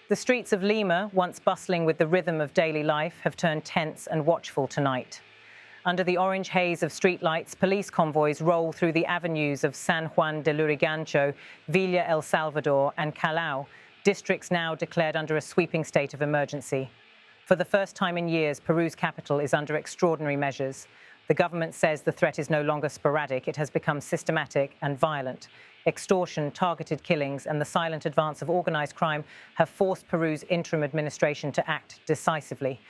The streets of Lima, once bustling with the rhythm of daily life, have turned tense and watchful tonight. Under the orange haze of streetlights, police convoys roll through the avenues of San Juan de Lurigancho, Villa El Salvador and Callao, districts now declared under a sweeping state of emergency. For the first time in years, Peru's capital is under extraordinary measures. The government says the threat is no longer sporadic, it has become systematic and violent. Extortion, targeted killings and the silent advance of organized crime have forced Peru's interim administration to act decisively.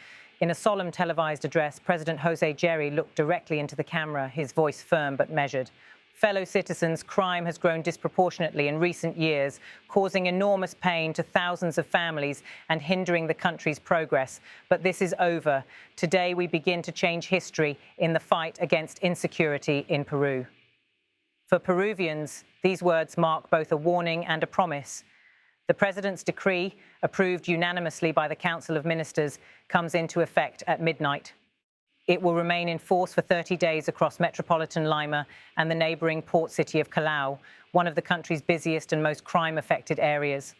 In a solemn televised address, President Jeri looked directly into the camera, his voice firm but measured. Fellow citizens, crime has grown disproportionately in recent years, causing enormous pain to thousands of families and hindering the country's progress. But this is over. Today we begin to change history in the fight against insecurity in Peru. For Peruvians, these words mark both a warning and a promise. The President's decree, approved unanimously by the Council of Ministers, comes into effect at midnight. It will remain in force for 30 days across metropolitan Lima and the neighboring port city of Callao, one of the country's busiest and most crime-affected areas.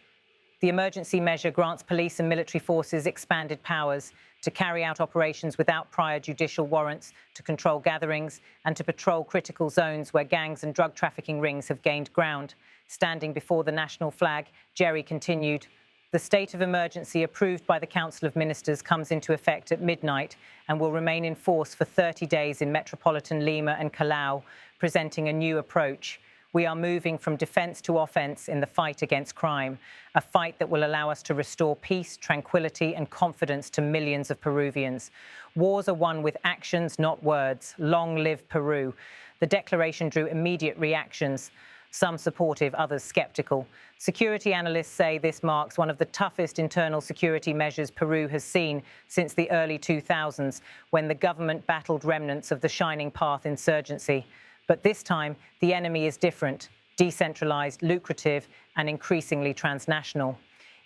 The emergency measure grants police and military forces expanded powers to carry out operations without prior judicial warrants, to control gatherings, and to patrol critical zones where gangs and drug trafficking rings have gained ground. Standing before the national flag, Jeri continued, "The state of emergency approved by the Council of Ministers comes into effect at midnight and will remain in force for 30 days in metropolitan Lima and Callao, presenting a new approach. We are moving from defense to offense in the fight against crime, a fight that will allow us to restore peace, tranquility and confidence to millions of Peruvians. Wars are won with actions, not words. Long live Peru." The declaration drew immediate reactions, some supportive, others skeptical. Security analysts say this marks one of the toughest internal security measures Peru has seen since the early 2000s, when the government battled remnants of the Shining Path insurgency. But this time, the enemy is different, decentralized, lucrative, and increasingly transnational.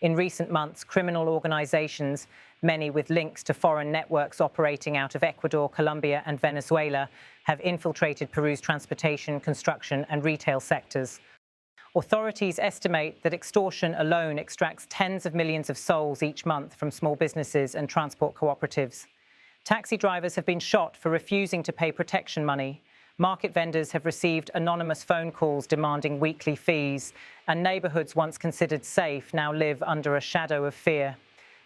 In recent months, criminal organizations, many with links to foreign networks operating out of Ecuador, Colombia, and Venezuela, have infiltrated Peru's transportation, construction, and retail sectors. Authorities estimate that extortion alone extracts tens of millions of souls each month from small businesses and transport cooperatives. Taxi drivers have been shot for refusing to pay protection money. Market vendors have received anonymous phone calls demanding weekly fees, and neighborhoods once considered safe now live under a shadow of fear.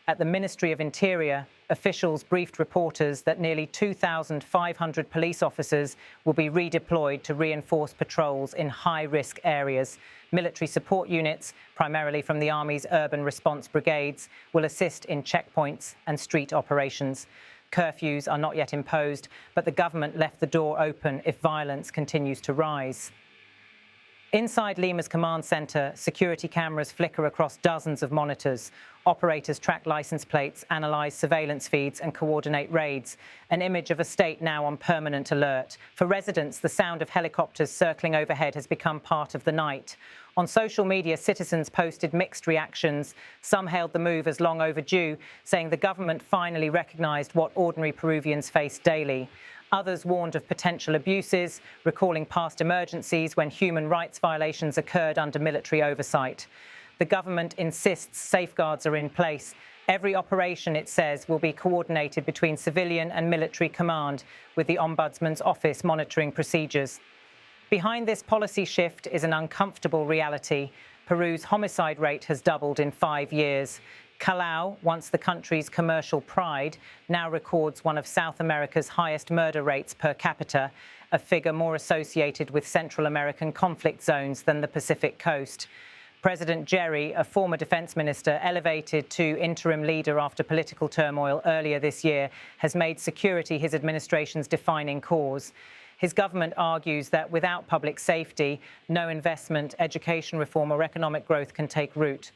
At the Ministry of Interior, officials briefed reporters that nearly 2,500 police officers will be redeployed to reinforce patrols in high-risk areas. Military support units, primarily from the Army's urban response brigades, will assist in checkpoints and street operations. Curfews are not yet imposed, but the government left the door open if violence continues to rise. Inside Lima's command centre, security cameras flicker across dozens of monitors. Operators track license plates, analyse surveillance feeds and coordinate raids, an image of a state now on permanent alert. For residents, the sound of helicopters circling overhead has become part of the night. On social media, citizens posted mixed reactions. Some hailed the move as long overdue, saying the government finally recognised what ordinary Peruvians face daily. Others warned of potential abuses, recalling past emergencies when human rights violations occurred under military oversight. The government insists safeguards are in place. Every operation, it says, will be coordinated between civilian and military command, with the Ombudsman's office monitoring procedures. Behind this policy shift is an uncomfortable reality. Peru's homicide rate has doubled in 5 years. Callao, once the country's commercial pride, now records one of South America's highest murder rates per capita, a figure more associated with Central American conflict zones than the Pacific coast. President Jeri, a former defense minister elevated to interim leader after political turmoil earlier this year, has made security his administration's defining cause. His government argues that without public safety, no investment, education reform or economic growth can take root.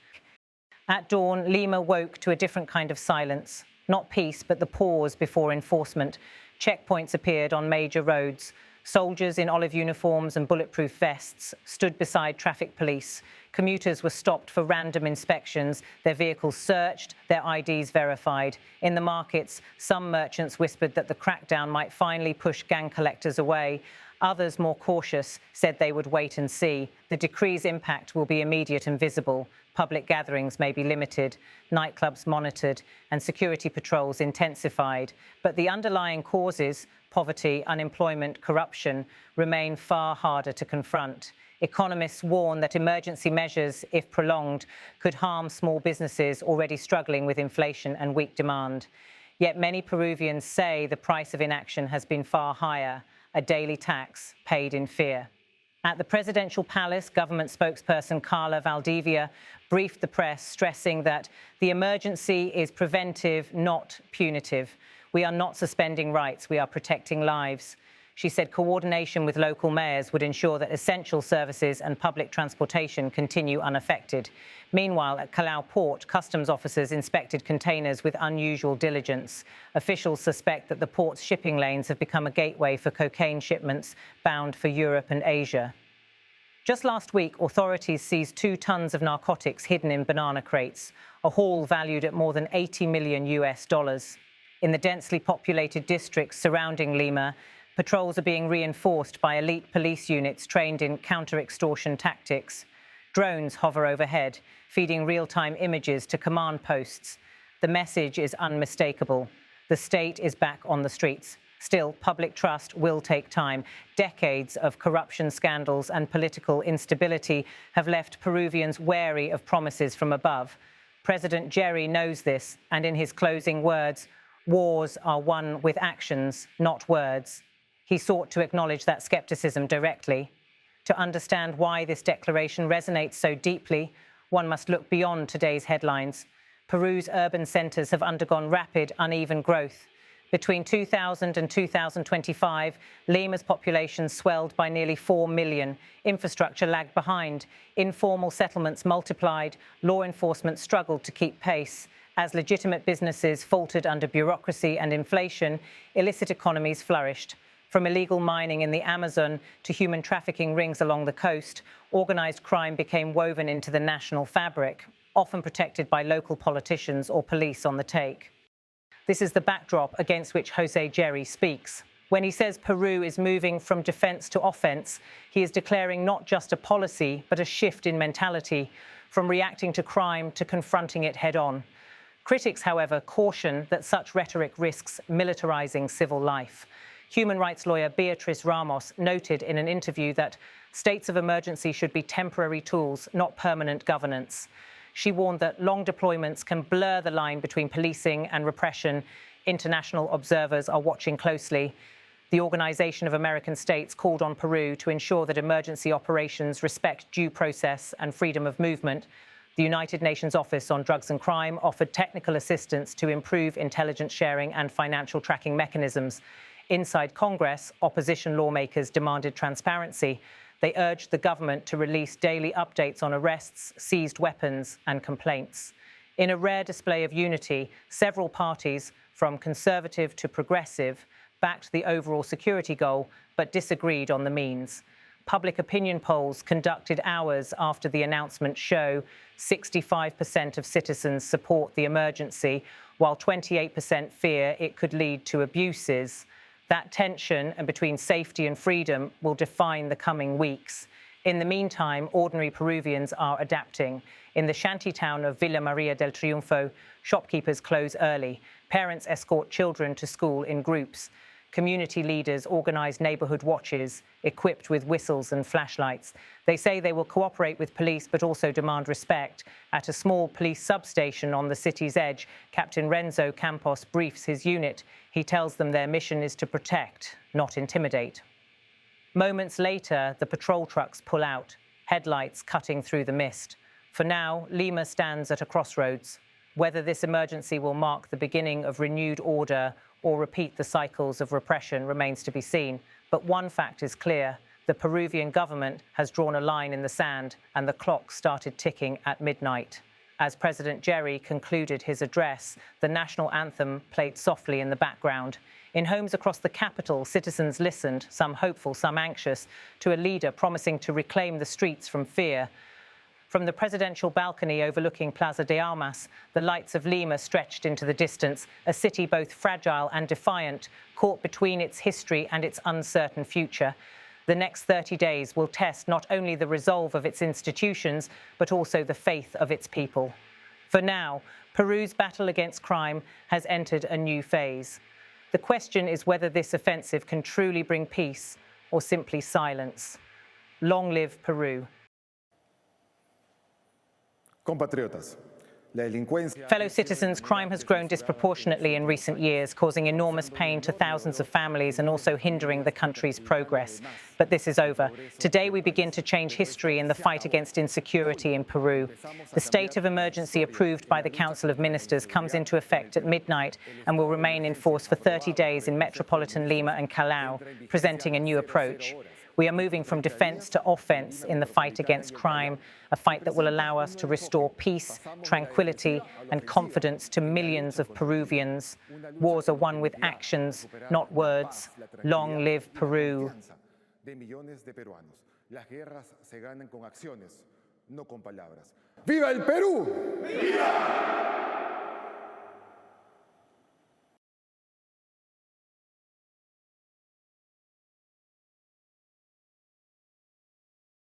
At dawn, Lima woke to a different kind of silence. Not peace, but the pause before enforcement. Checkpoints appeared on major roads. Soldiers in olive uniforms and bulletproof vests stood beside traffic police. Commuters were stopped for random inspections, their vehicles searched, their IDs verified. In the markets, some merchants whispered that the crackdown might finally push gang collectors away. Others, more cautious, said they would wait and see. The decree's impact will be immediate and visible. Public gatherings may be limited, nightclubs monitored, and security patrols intensified. But the underlying causes, poverty, unemployment, corruption, remain far harder to confront. Economists warn that emergency measures, if prolonged, could harm small businesses already struggling with inflation and weak demand. Yet many Peruvians say the price of inaction has been far higher, a daily tax paid in fear. At the presidential palace, government spokesperson Carla Valdivia briefed the press, stressing that the emergency is preventive, not punitive. We are not suspending rights, we are protecting lives. She said coordination with local mayors would ensure that essential services and public transportation continue unaffected. Meanwhile, at Callao port, customs officers inspected containers with unusual diligence. Officials suspect that the port's shipping lanes have become a gateway for cocaine shipments bound for Europe and Asia. Just last week, authorities seized 2 tons of narcotics hidden in banana crates, a haul valued at more than $80 million. In the densely populated districts surrounding Lima, patrols are being reinforced by elite police units trained in counter-extortion tactics. Drones hover overhead, feeding real-time images to command posts. The message is unmistakable. The state is back on the streets. Still, public trust will take time. Decades of corruption scandals and political instability have left Peruvians wary of promises from above. President Jeri knows this, and in his closing words, wars are won with actions, not words. He sought to acknowledge that skepticism directly. To understand why this declaration resonates so deeply, one must look beyond today's headlines. Peru's urban centres have undergone rapid, uneven growth. Between 2000 and 2025, Lima's population swelled by nearly 4 million. Infrastructure lagged behind. Informal settlements multiplied. Law enforcement struggled to keep pace. As legitimate businesses faltered under bureaucracy and inflation, illicit economies flourished. From illegal mining in the Amazon to human trafficking rings along the coast, organised crime became woven into the national fabric, often protected by local politicians or police on the take. This is the backdrop against which José Jeri speaks. When he says Peru is moving from defence to offence, he is declaring not just a policy, but a shift in mentality, from reacting to crime to confronting it head-on. Critics, however, caution that such rhetoric risks militarising civil life. Human rights lawyer Beatriz Ramos noted in an interview that states of emergency should be temporary tools, not permanent governance. She warned that long deployments can blur the line between policing and repression. International observers are watching closely. The Organization of American States called on Peru to ensure that emergency operations respect due process and freedom of movement. The United Nations Office on Drugs and Crime offered technical assistance to improve intelligence sharing and financial tracking mechanisms. Inside Congress, opposition lawmakers demanded transparency. They urged the government to release daily updates on arrests, seized weapons, and complaints. In a rare display of unity, several parties, from conservative to progressive, backed the overall security goal, but disagreed on the means. Public opinion polls conducted hours after the announcement show 65% of citizens support the emergency, while 28% fear it could lead to abuses. That tension between safety and freedom will define the coming weeks. In the meantime, ordinary Peruvians are adapting. In the shantytown of Villa Maria del Triunfo, shopkeepers close early. Parents escort children to school in groups. Community leaders organize neighborhood watches, equipped with whistles and flashlights. They say they will cooperate with police, but also demand respect. At a small police substation on the city's edge, Captain Renzo Campos briefs his unit. He tells them their mission is to protect, not intimidate. Moments later, the patrol trucks pull out, headlights cutting through the mist. For now, Lima stands at a crossroads. Whether this emergency will mark the beginning of renewed order or repeat the cycles of repression remains to be seen. But one fact is clear. The Peruvian government has drawn a line in the sand, and the clock started ticking at midnight. As President Jeri concluded his address, the national anthem played softly in the background. In homes across the capital, citizens listened, some hopeful, some anxious, to a leader promising to reclaim the streets from fear. From the presidential balcony overlooking Plaza de Armas, the lights of Lima stretched into the distance, a city both fragile and defiant, caught between its history and its uncertain future. The next 30 days will test not only the resolve of its institutions, but also the faith of its people. For now, Peru's battle against crime has entered a new phase. The question is whether this offensive can truly bring peace or simply silence. Long live Peru. Compatriotas. Fellow citizens, crime has grown disproportionately in recent years, causing enormous pain to thousands of families and also hindering the country's progress. But this is over. Today we begin to change history in the fight against insecurity in Peru. The state of emergency approved by the Council of Ministers comes into effect at midnight and will remain in force for 30 days in metropolitan Lima and Callao, presenting a new approach. We are moving from defense to offense in the fight against crime, a fight that will allow us to restore peace, tranquility, and confidence to millions of Peruvians. Wars are won with actions, not words. Long live Peru. ¡Viva el Perú! ¡Viva!